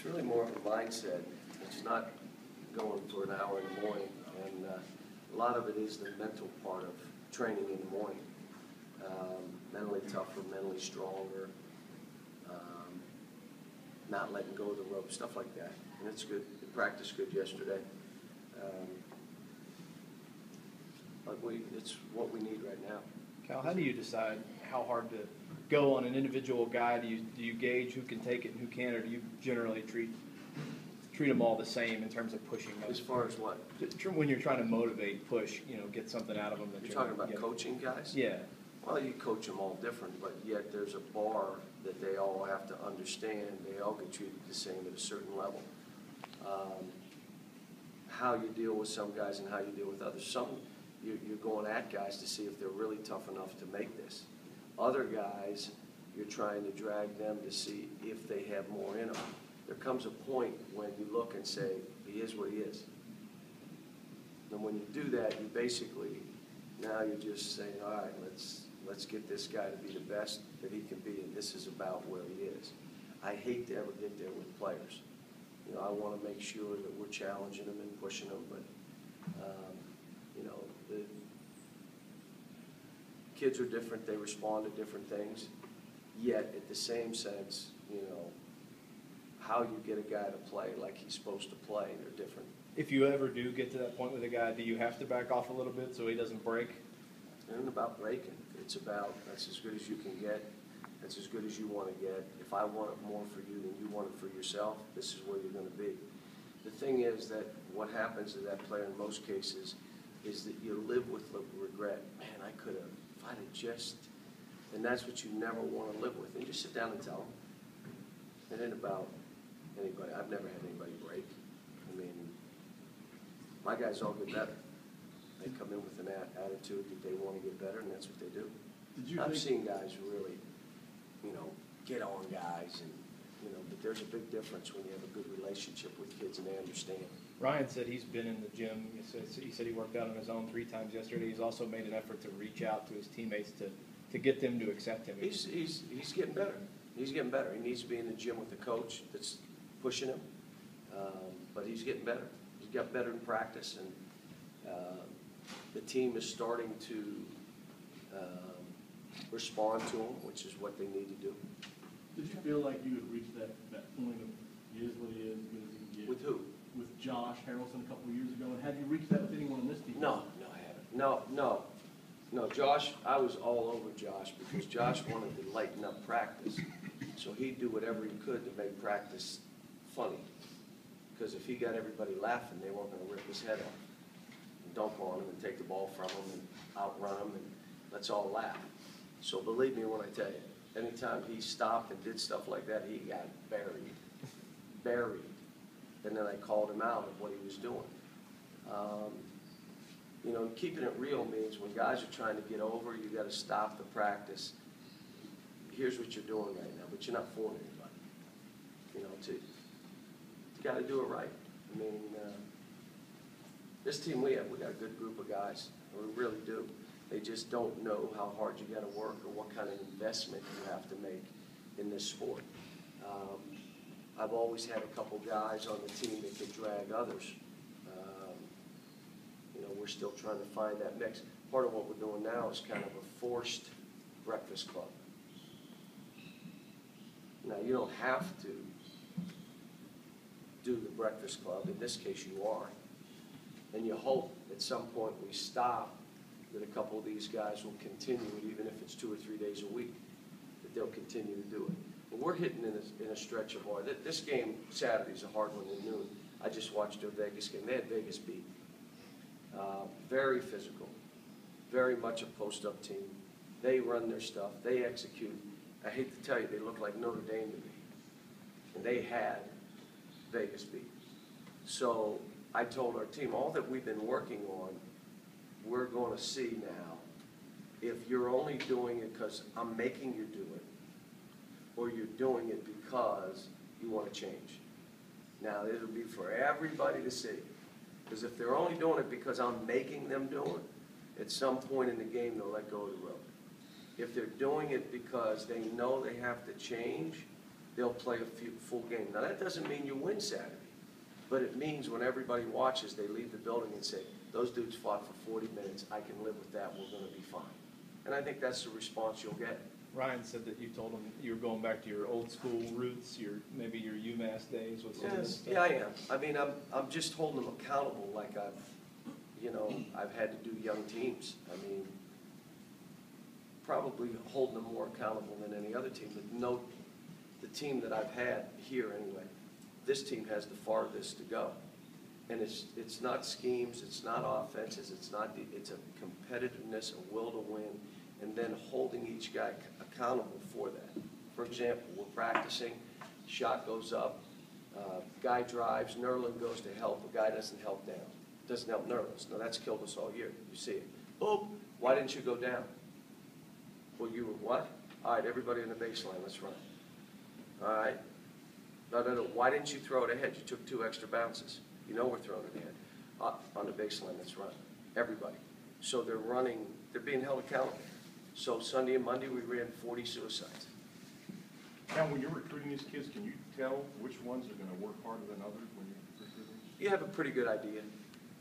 It's really more of a mindset. It's not going for an hour in the morning, and a lot of it is the mental part of training in the morning. Mentally tougher, mentally stronger, not letting go of the rope, stuff like that. And it's good. The practice good yesterday. But it's what we need right now. Cal, how do you decide how hard to go on an individual guy? Do you gauge who can take it and who can't, or do you generally treat them all the same in terms of pushing them? As far as what? When you're trying to motivate, push, get something out of them. You're talking about coaching guys? Yeah. Well, you coach them all different, but yet there's a bar that they all have to understand. They all get treated the same at a certain level. How you deal with some guys and how you deal with others. Some you're going at guys to see if they're really tough enough to make this. Other guys, you're trying to drag them to see if they have more in them. There comes a point when you look and say, he is what he is. And when you do that, you basically, now you're just saying, all right, let's get this guy to be the best that he can be, and this is about where he is. I hate to ever get there with players. I want to make sure that we're challenging them and pushing them, but the kids are different. They respond to different things. Yet, at the same sense, how you get a guy to play like he's supposed to play, they're different. If you ever do get to that point with a guy, do you have to back off a little bit so he doesn't break? It isn't about breaking. It's about that's as good as you can get. That's as good as you want to get. If I want it more for you than you want it for yourself, this is where you're going to be. The thing is that what happens to that player in most cases is that you live with regret. Man, I could have, if I'd have just, and that's what you never want to live with. And just sit down and tell them. It ain't about anybody. I've never had anybody break. I mean, my guys all get better. They come in with an attitude that they want to get better, and that's what they do. I've seen guys really, get on guys, and but there's a big difference when you have a good relationship with kids and they understand. Ryan said he's been in the gym. He said he worked out on his own 3 times yesterday. He's also made an effort to reach out to his teammates to get them to accept him. He's getting better. He's getting better. He needs to be in the gym with the coach that's pushing him, but he's getting better. He's got better in practice, and the team is starting to respond to him, which is what they need to do. Did you feel like you had reached that point of he is what he is, good as he can get? With who? With Josh Harrelson a couple of years ago. And had you reached that with anyone in this team? No, I haven't. No, Josh, I was all over Josh because Josh wanted to lighten up practice. So he'd do whatever he could to make practice funny. Because if he got everybody laughing, they weren't going to rip his head off and dunk on him and take the ball from him and outrun him, and let's all laugh. So believe me when I tell you, anytime he stopped and did stuff like that, he got buried. And then I called him out of what he was doing. Keeping it real means when guys are trying to get over, you got to stop the practice. Here's what you're doing right now, but you're not fooling anybody. You got to do it right. I mean, this team we got a good group of guys. We really do. They just don't know how hard you got to work or what kind of investment you have to make in this sport. I've always had a couple guys on the team that could drag others. We're still trying to find that mix. Part of what we're doing now is kind of a forced breakfast club. Now, you don't have to do the breakfast club. In this case, you are. And you hope at some point we stop, that a couple of these guys will continue it, even if it's 2 or 3 days a week, that they'll continue to do it. But we're hitting in a stretch of hard. This game Saturday's a hard one at noon. I just watched their Vegas game. They had Vegas beat. Very physical, very much a post-up team. They run their stuff. They execute. I hate to tell you, they look like Notre Dame to me. And they had Vegas beat. So I told our team, all that we've been working on, we're going to see now if you're only doing it because I'm making you do it, or you're doing it because you want to change. Now, it'll be for everybody to see. Because if they're only doing it because I'm making them do it, at some point in the game they'll let go of the rope. If they're doing it because they know they have to change, they'll play a full game. Now, that doesn't mean you win Saturday, but it means when everybody watches, they leave the building and say, those dudes fought for 40 minutes, I can live with that, we're gonna be fine. And I think that's the response you'll get. Ryan said that you told him you were going back to your old school roots, maybe your UMass days with some of this Yes, stuff. yeah, I am. I mean, I'm just holding them accountable like I've had to do young teams. I mean, probably holding them more accountable than any other team. But note, the team that I've had here anyway, this team has the farthest to go. And it's not schemes, it's not offenses, it's a competitiveness, a will to win, and then holding each guy accountable for that. For example, we're practicing, shot goes up, guy drives, Nerlin goes to help, a guy doesn't help down. Doesn't help Nerlin. No, that's killed us all year. You see it. Boom, why didn't you go down? Well, you were what? All right, everybody in the baseline, let's run. All right. No, why didn't you throw it ahead? You took 2 extra bounces. You know we're throwing it ahead. On the baseline, let's run. Everybody. So they're running, they're being held accountable. So Sunday and Monday, we ran 40 suicides. Now, when you're recruiting these kids, can you tell which ones are gonna work harder than others when you're recruiting? You have a pretty good idea.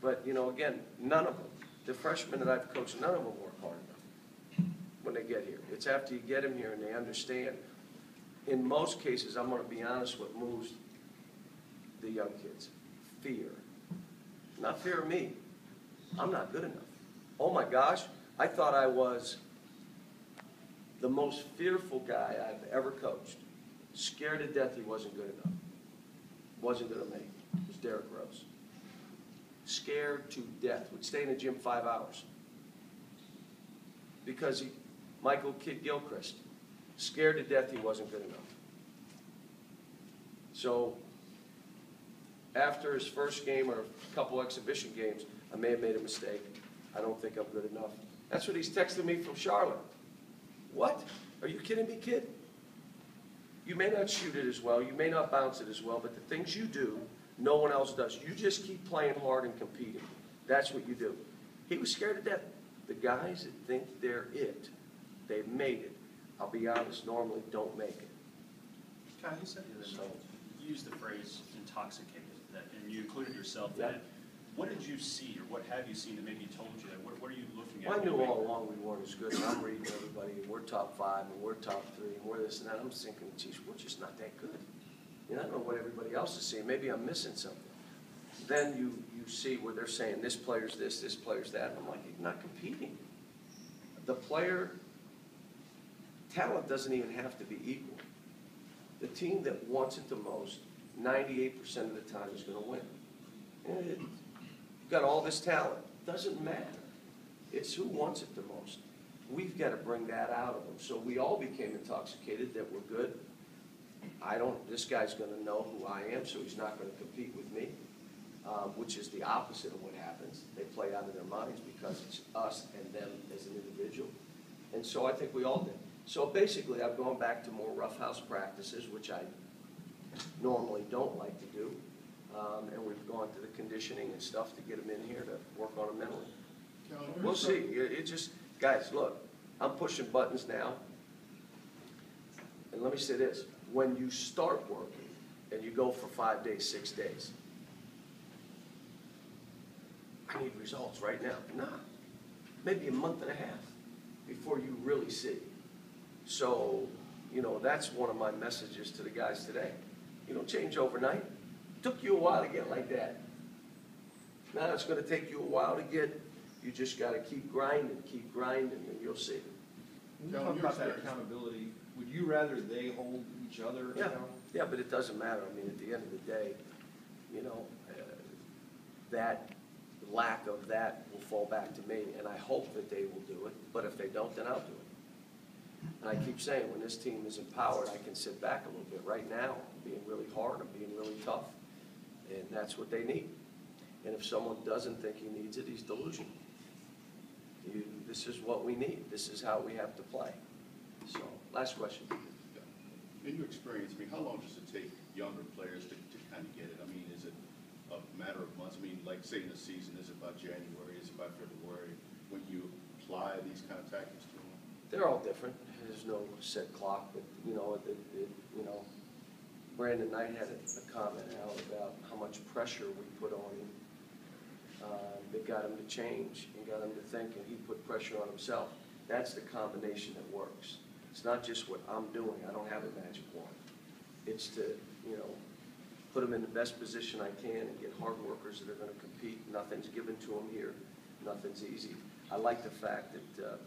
But, again, none of them, the freshmen that I've coached, none of them work hard enough when they get here. It's after you get them here and they understand. In most cases, I'm going to be honest, what moves the young kids? Fear. Not fear of me. I'm not good enough. Oh my gosh, I thought I was the most fearful guy I've ever coached. Scared to death he wasn't good enough. Wasn't going to make it. It was Derrick Rose. Scared to death. Would stay in the gym 5 hours. Because Michael Kidd-Gilchrist, scared to death he wasn't good enough. So after his first game or a couple exhibition games, I may have made a mistake. I don't think I'm good enough. That's what he's texting me from Charlotte. What? Are you kidding me, kid? You may not shoot it as well, you may not bounce it as well, but the things you do, no one else does. You just keep playing hard and competing. That's what you do. He was scared to death. The guys that think they're it, they've made it. I'll be honest, normally don't make it. Kyle, you said the other night, you used the phrase intoxicated, and you included yourself in it. What did you see, or what have you seen that maybe told you that? What are you looking at? Well, I knew all along we weren't as good, and I'm reading everybody, and we're top 5, and we're top 3, and we're this and that. I'm thinking, geez, we're just not that good. I don't know what everybody else is seeing. Maybe I'm missing something. Then you see where they're saying this player's this player's that. And I'm like, you're not competing. The player talent doesn't even have to be equal. The team that wants it the most, 98% of the time is going to win. And you've got all this talent. Doesn't matter. It's who wants it the most. We've got to bring that out of them. So we all became intoxicated that we're good. This guy's going to know who I am, so he's not going to compete with me, which is the opposite of what happens. They play out of their minds because it's us and them as an individual. And so I think we all did. So basically, I've gone back to more roughhouse practices, which I normally don't like to do. And we've gone to the conditioning and stuff to get them in here to work on them mentally. We'll see. It just, guys, look, I'm pushing buttons now. And let me say this. When you start working and you go for 5 days, 6 days, I need results right now. Nah, maybe a month and a half before you really see. So, that's one of my messages to the guys today. You don't change overnight. It took you a while to get like that. Now it's going to take you a while to get, you just got to keep grinding, and you'll see. When you talk about that accountability, would you rather they hold each other accountable? Yeah, but it doesn't matter. I mean, at the end of the day, that lack of that will fall back to me, and I hope that they will do it, but if they don't, then I'll do it. And I keep saying, when this team is empowered, I can sit back a little bit. Right now, I'm being really hard, I'm being really tough, and that's what they need. And if someone doesn't think he needs it, he's delusional. This is what we need. This is how we have to play. So, last question. In your experience, how long does it take younger players to kind of get it? Is it a matter of months? Like say in the season, is it by January, is it by February, when you apply these kind of tactics to them? They're all different. There's no set clock, but Brandon Knight had a comment out about how much pressure we put on him. That got him to change and got him to think, and he put pressure on himself. That's the combination that works. It's not just what I'm doing. I don't have a magic wand. It's to, put them in the best position I can and get hard workers that are going to compete. Nothing's given to them here. Nothing's easy. I like the fact that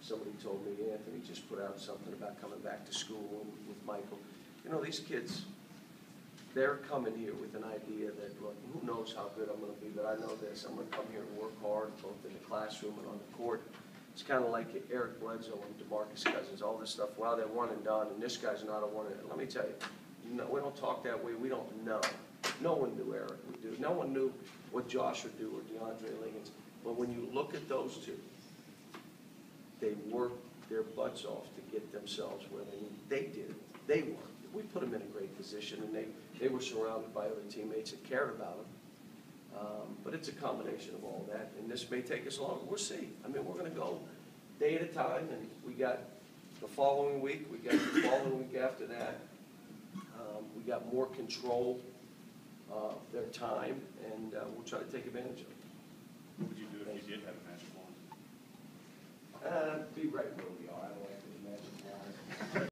somebody told me, Anthony just put out something about coming back to school with Michael. These kids, they're coming here with an idea that, look, who knows how good I'm going to be, but I know this. I'm going to come here and work hard, both in the classroom and on the court. It's kind of like Eric Bledsoe and DeMarcus Cousins, all this stuff. Wow, they're one and done, and this guy's not a one and done. Let me tell you, we don't talk that way. We don't know. No one knew Eric would do. No one knew what Josh would do or DeAndre Liggins. But when you look at those two, they worked their butts off to get themselves where they did. They worked. We put them in a great position, and they were surrounded by other teammates that cared about them. But it's a combination of all that, and this may take us longer. We'll see. We're going to go day at a time, and we got the following week. We got the following week after that. We got more control of their time, and we'll try to take advantage of it. What would you do if you did have a magic wand? Be right where